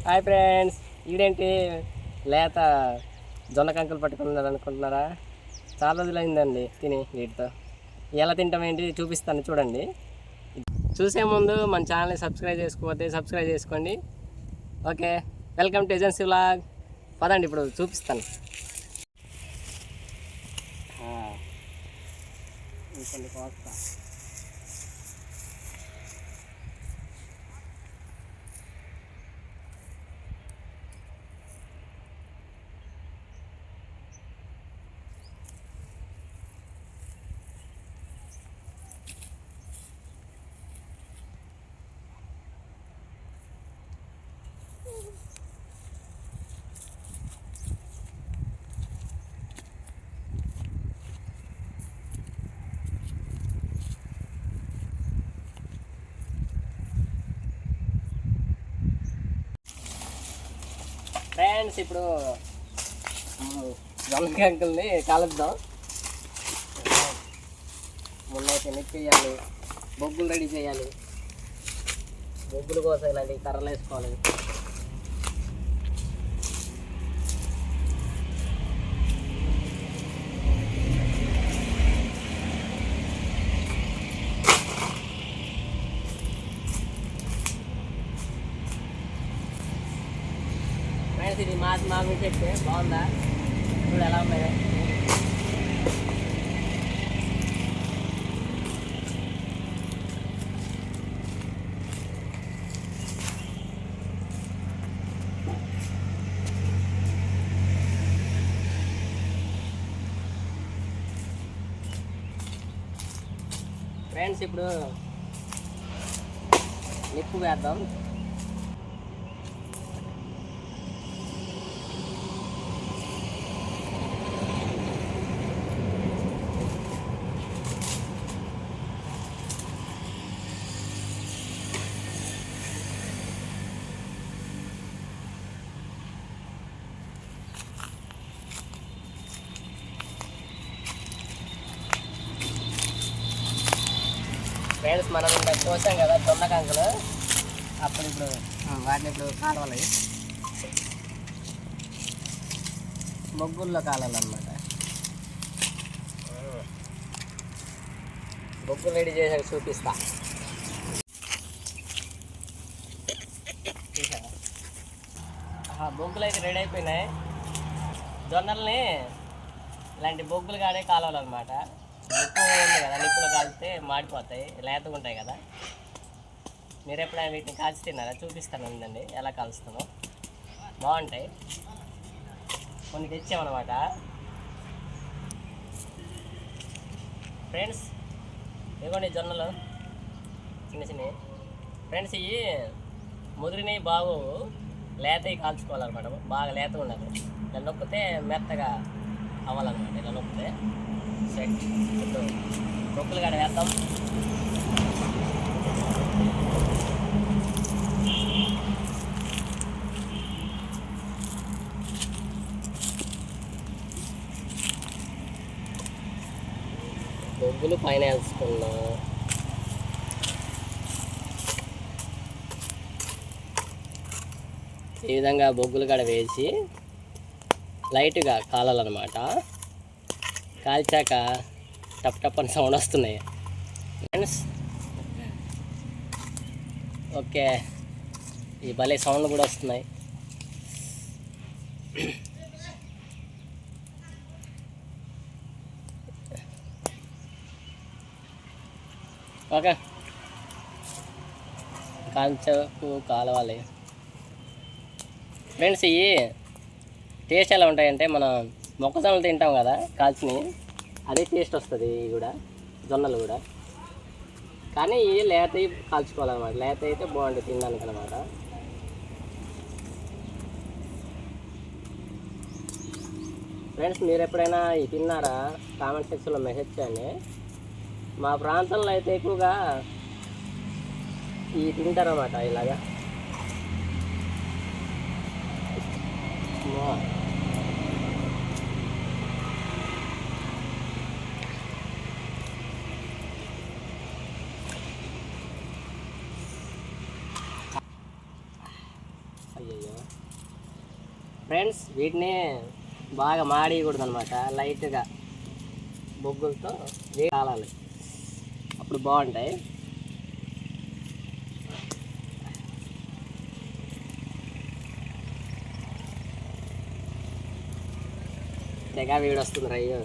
Hi friends, ఈడేంటి లేత జొన్న కంకులు పట్టుకున్నారు అనుకుంటున్నారా? చాలా రోజులైందండి తిని వీటితో. ఎలా తింటాం ఏంటి చూపిస్తాను చూడండి. చూసే ముందు మన ఛానల్ని సబ్స్క్రైబ్ చేసుకోకపోతే సబ్స్క్రైబ్ చేసుకోండి. Okay, welcome to agency vlog. పదండి ఇప్పుడు చూపిస్తాను. ఇంకొన్ని కోస్తా. ఫ్రెండ్స్, ఇప్పుడు జొన్న కంకుల్ని కలుపుదాం. ముందైతే నెక్కి వేయాలి, బొగ్గులు రెడీ చేయాలి. బొగ్గుల కోసం ఇలాంటి కర్రలు వేసుకోవాలి. ఫ్రెండ్స్, ఇది మామిడి చెట్టు బాగుందా? చూడు ఎలా ఉన్నాయి. ఫ్రెండ్స్, ఇప్పుడు నిప్పు వేద్దాం. ఫ్రెండ్స్, మనం ఇంకా కోసాం కదా జొన్న కంకులు, అప్పుడు ఇప్పుడు వాటిని ఇప్పుడు కాలవాలి, బొగ్గుల్లో కాలాలన్నమాట. బొగ్గులు రెడీ చేసాక చూపిస్తా. బొగ్గులు అయితే రెడీ అయిపోయినాయి. జొన్నల్ని ఇలాంటి బొగ్గులు కానీ కాలవాలన్నమాట. నిప్పు ఉంది కదా, నిప్పులు కాల్చితే మాడిపోతాయి, లేతగా ఉంటాయి కదా. మీరు ఎప్పుడైనా వీటిని కాల్చి తిన్నారా? చూపిస్తాను ఉందండి ఎలా కాల్చుతామో. బాగుంటాయి. కొన్ని తెచ్చామన్నమాట. ఫ్రెండ్స్, ఇవ్వండి జొన్నలు చిన్న చిన్నవి. ఫ్రెండ్స్, ఇవి ముదిరినవి బాగు, లేతవి కాల్చుకోవాలన్నమాట. బాగా లేతగా ఉండాలి. ఇలా నొక్కితే మెత్తగా అవ్వాలన్నమాట. ఇలా నొక్కితే సెట్. ఇప్పుడు బొక్కులు కాడ వేద్దాం. బొగ్గులు పైన వేసుకున్నాం. ఈ విధంగా బొగ్గులు కాడ వేసి లైట్గా కాలాలన్నమాట. కాల్చాక టప్ టప్ అని సౌండ్ వస్తున్నాయి ఫ్రెండ్స్. ఓకే, ఈ భలే సౌండ్ కూడా వస్తున్నాయి. ఓకే, కాల్చకు కాలవాలి. ఫ్రెండ్స్, ఇవి టేస్ట్ ఎలా ఉంటాయంటే మనం మొక్కజొన్నలు తింటాం కదా కాల్చిని, అదే టేస్ట్ వస్తుంది. ఇవి కూడా జొన్నలు కూడా, కానీ ఇవి లేత కాల్చుకోవాలన్నమాట. లేత అయితే బాగుంటుంది తినడానికి అనమాట. ఫ్రెండ్స్, మీరు ఎప్పుడైనా ఇవి తిన్నారా? కామెంట్ సెక్షన్లో మెసేజ్ చేయండి. మా ప్రాంతంలో అయితే ఎక్కువగా ఇవి తింటారన్నమాట. ఇలాగా అయ్యయ్యో ఫ్రెండ్స్, వీటిని బాగా మాడియకూడదు అనమాట. లైట్గా బొగ్గులతో కాలాలి, అప్పుడు బాగుంటాయి. తెగ వేడి వస్తుంది రయ్యో.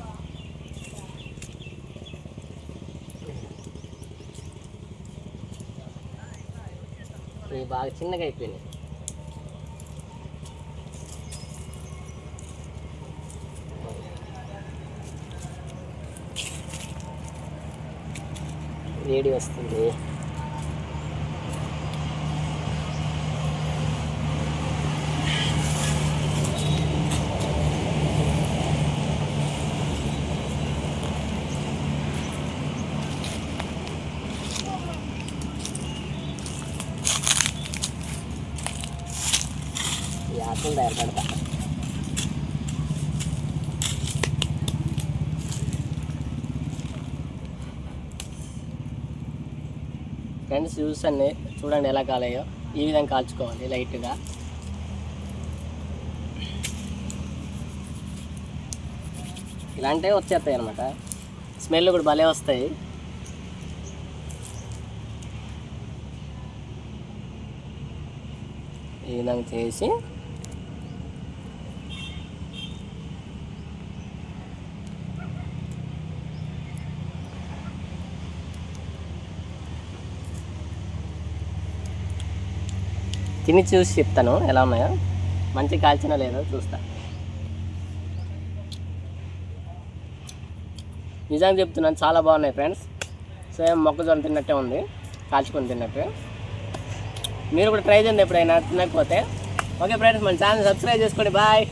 ఇవి బాగా చిన్నగా అయిపోయినాయి. వేడి వస్తుంది. ఈ ఆకులు తయారు పెడతా. ఫ్రెండ్స్ చూసండి, చూడండి ఎలా కాలేయో. ఈ విధంగా కాల్చుకోవాలి లైట్గా. ఇలాంటివి వచ్చేస్తాయి అన్నమాట. స్మెల్ కూడా భలే వస్తాయి. ఈ విధంగా చేసి తిని చూసి చెప్తాను ఎలా ఉన్నాయో. మంచిగా కాల్చినా లేదో చూస్తా. నిజంగా చెప్తున్నాను, చాలా బాగున్నాయి ఫ్రెండ్స్. సేమ్ మొక్కజొన్న తిన్నట్టే ఉంది, కాల్చుకొని తిన్నట్టు. మీరు కూడా ట్రై చేయండి ఎప్పుడైనా తినకపోతే. ఓకే ఫ్రెండ్స్, మన ఛానల్ సబ్స్క్రైబ్ చేసుకోండి. బాయ్.